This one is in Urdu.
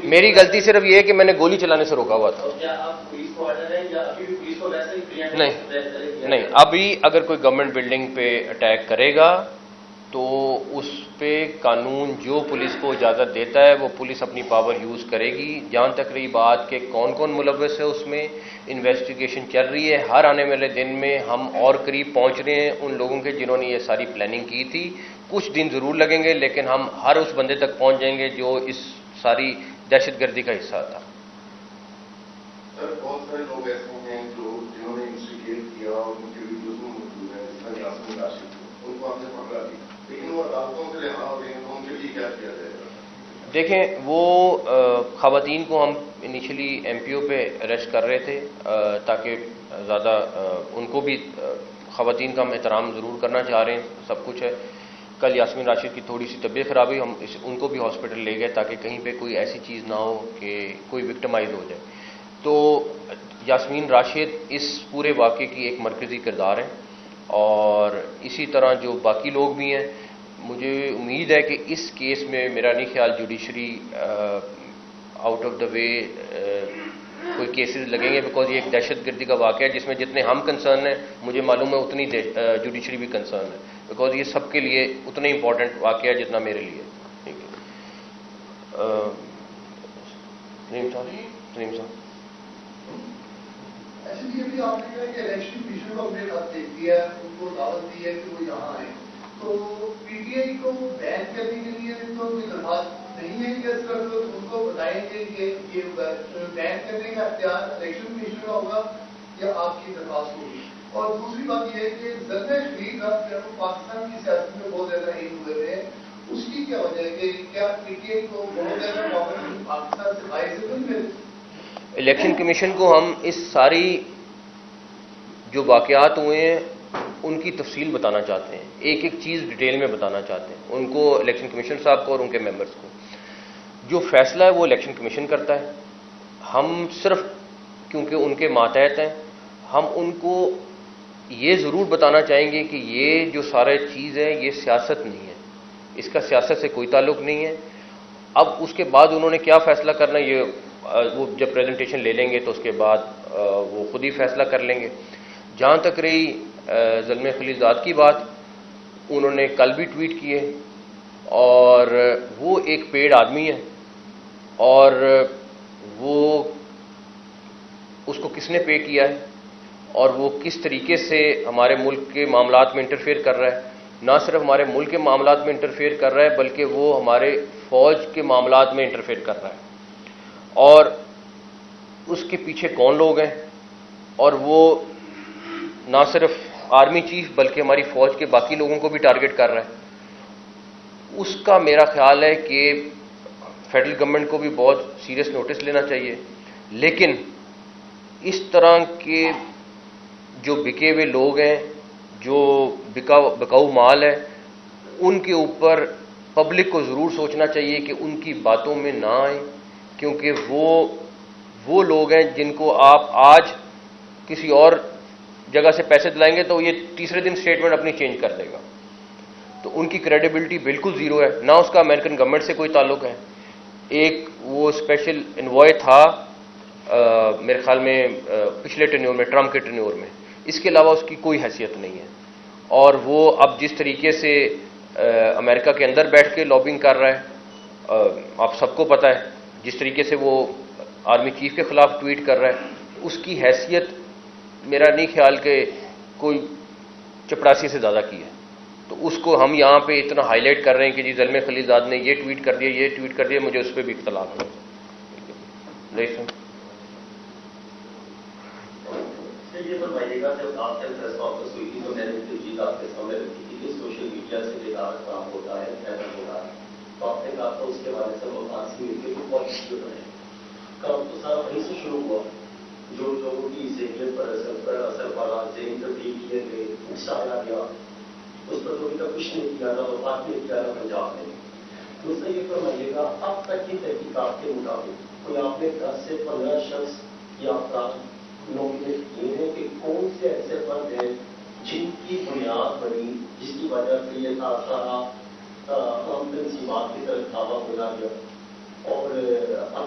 میری غلطی صرف یہ ہے کہ میں نے گولی چلانے سے روکا ہوا تھا. نہیں, ابھی اگر کوئی گورنمنٹ بلڈنگ پہ اٹیک کرے گا تو اس پہ قانون جو پولیس کو اجازت دیتا ہے وہ پولیس اپنی پاور یوز کرے گی. جہاں تک رہی بات کہ کون کون ملوث ہے اس میں انویسٹیگیشن چل رہی ہے. ہر آنے والے دن میں ہم اور قریب پہنچ رہے ہیں ان لوگوں کے جنہوں نے یہ ساری پلاننگ کی تھی. کچھ دن ضرور لگیں گے لیکن ہم ہر اس بندے تک پہنچ جائیں گے جو اس ساری دہشت گردی کا حصہ تھا. سر بہت سارے لوگ ایسے ہیں جو جنہوں نے انسٹیگیٹ کیا اور ان کے ویڈیوز میں موجود ہیں جس میں یاسمین راشد ان کو ہم نے پکڑا دی لیکن وہ عدالتوں سے رہا ہو گئے تو ان کے لیے کیا کیا جائے گا؟ دیکھیں وہ خواتین کو ہم انیشلی ایم پی او پہ اریسٹ کر رہے تھے تاکہ زیادہ ان کو بھی خواتین کا ہم احترام ضرور کرنا چاہ رہے ہیں. سب کچھ ہے. کل یاسمین راشد کی تھوڑی سی طبیعت خراب ہوئی, ہم ان کو بھی ہاسپٹل لے گئے تاکہ کہیں پہ کوئی ایسی چیز نہ ہو کہ کوئی وکٹمائز ہو جائے. تو یاسمین راشد اس پورے واقعے کی ایک مرکزی کردار ہے اور اسی طرح جو باقی لوگ بھی ہیں. مجھے امید ہے کہ اس کیس میں میرا نہیں خیال جوڈیشری آؤٹ آف دا وے کوئی کیسز لگیں گے بیکاز یہ ایک دہشت گردی کا واقعہ ہے جس میں جتنے ہم کنسرن ہیں مجھے معلوم ہے اتنی جوڈیشری بھی کنسرن ہے بیکاز یہ سب کے لیے اتنا امپورٹنٹ واقعہ ہے جتنا میرے لیے. ٹھیک ہے. تنیم صاحب ایسے بھی ابھی آپ نے کہا کہ الیکشن کمیشن کو اپنے خط دیکھ دیا ہے, ان کو دعوت دی ہے کہ وہ یہاں آئیں, تو پی ٹی آئی کو بین کرنے کے لیے تو کوئی درخواست نہیں ہے کہ صرف ان کو بتائیں گے کہ یہ بین کرنے کا اختیار الیکشن کمیشن کا ہوگا یا آپ کی درخواست ہوگی؟ اور دوسری بات یہ ہے کہ زلمہ شریف صاحب پاکستان کی سیاست میں بہت زیادہ اہم ہوئے ہیں, اس کی کیا وجہ ہے کہ کیا پی ٹی آئی کو بہت زیادہ پاور پاکستان سے باہر سے نہیں ملے؟ الیکشن کمیشن کو ہم اس ساری جو واقعات ہوئے ہیں ان کی تفصیل بتانا چاہتے ہیں, ایک ایک چیز ڈیٹیل میں بتانا چاہتے ہیں ان کو, الیکشن کمیشن صاحب کو اور ان کے ممبرس کو. جو فیصلہ ہے وہ الیکشن کمیشن کرتا ہے. ہم صرف کیونکہ ان کے ماتحت ہیں ہم ان کو یہ ضرور بتانا چاہیں گے کہ یہ جو سارا چیز ہے یہ سیاست نہیں ہے, اس کا سیاست سے کوئی تعلق نہیں ہے. اب اس کے بعد انہوں نے کیا فیصلہ کرنا ہے یہ وہ جب پریزنٹیشن لے لیں گے تو اس کے بعد وہ خود ہی فیصلہ کر لیں گے. جہاں تک رہی زلمہ خلیلزاد کی بات, انہوں نے کل بھی ٹویٹ کیے اور وہ ایک پیڈ آدمی ہے اور وہ اس کو کس نے پے کیا ہے اور وہ کس طریقے سے ہمارے ملک کے معاملات میں انٹرفیئر کر رہا ہے. نہ صرف ہمارے ملک کے معاملات میں انٹرفیئر کر رہا ہے بلکہ وہ ہمارے فوج کے معاملات میں انٹرفیئر کر رہا ہے. اور اس کے پیچھے کون لوگ ہیں, اور وہ نہ صرف آرمی چیف بلکہ ہماری فوج کے باقی لوگوں کو بھی ٹارگٹ کر رہا ہے. اس کا میرا خیال ہے کہ فیڈرل گورنمنٹ کو بھی بہت سیریس نوٹس لینا چاہیے. لیکن اس طرح کے جو بکے ہوئے لوگ ہیں, جو بکاؤ مال ہے, ان کے اوپر پبلک کو ضرور سوچنا چاہیے کہ ان کی باتوں میں نہ آئیں, کیونکہ وہ لوگ ہیں جن کو آپ آج کسی اور جگہ سے پیسے دلائیں گے تو یہ تیسرے دن اسٹیٹمنٹ اپنی چینج کر دے گا. تو ان کی کریڈیبلٹی بالکل زیرو ہے, نہ اس کا امریکن گورنمنٹ سے کوئی تعلق ہے. ایک وہ اسپیشل انوائے تھا میرے خیال میں پچھلے ٹینیور میں, ٹرمپ کے ٹینیور میں, اس کے علاوہ اس کی کوئی حیثیت نہیں ہے. اور وہ اب جس طریقے سے امریکہ کے اندر بیٹھ کے لابنگ کر رہا ہے, آپ سب کو پتہ ہے جس طریقے سے وہ آرمی چیف کے خلاف ٹویٹ کر رہا ہے, اس کی حیثیت میرا نہیں خیال کہ کوئی چپڑاسی سے زیادہ کی ہے. تو اس کو ہم یہاں پہ اتنا ہائی لائٹ کر رہے ہیں کہ جی زلمہ خلیلزاد نے یہ ٹویٹ کر دیا, یہ ٹویٹ کر دیا, مجھے اس پہ بھی اختلاف ہے. یہ بتائیے گا جب آپ سے پریس کانفرنس ہوئی تھی تو میں نے تجویز آپ کے سامنے رکھی تھی کہ سوشل میڈیا سے بیکار کام ہوتا ہے, پیدا ہو رہا ہے, تو آپ نے کہا تھا اس کے بارے سے مفاد سے مل کے کوئی پالیسی بنائے. کام تو سارا وہیں سے شروع ہوا, جو لوگوں کی ذہنیت پر اثر پڑا, ذہنی تبدیل کیے گئے, اکسایا گیا, اس پر تو ابھی تک کچھ نہیں کیا, نہ وفات نہیں کیا, نہ پنجاب نے. دوسرا یہ فرمائیے گا اب تک کی تحقیقات کے مطابق کوئی آپ نے 10 سے 15 شخص یا افراد نومینیٹ کیے ہیں کہ کون سے ایسے فرد ہیں جن کی بنیاد بنی جس کی وجہ سے یہ سارا عام تنظیمات کی طرف دعویٰ بولا گیا, اور اب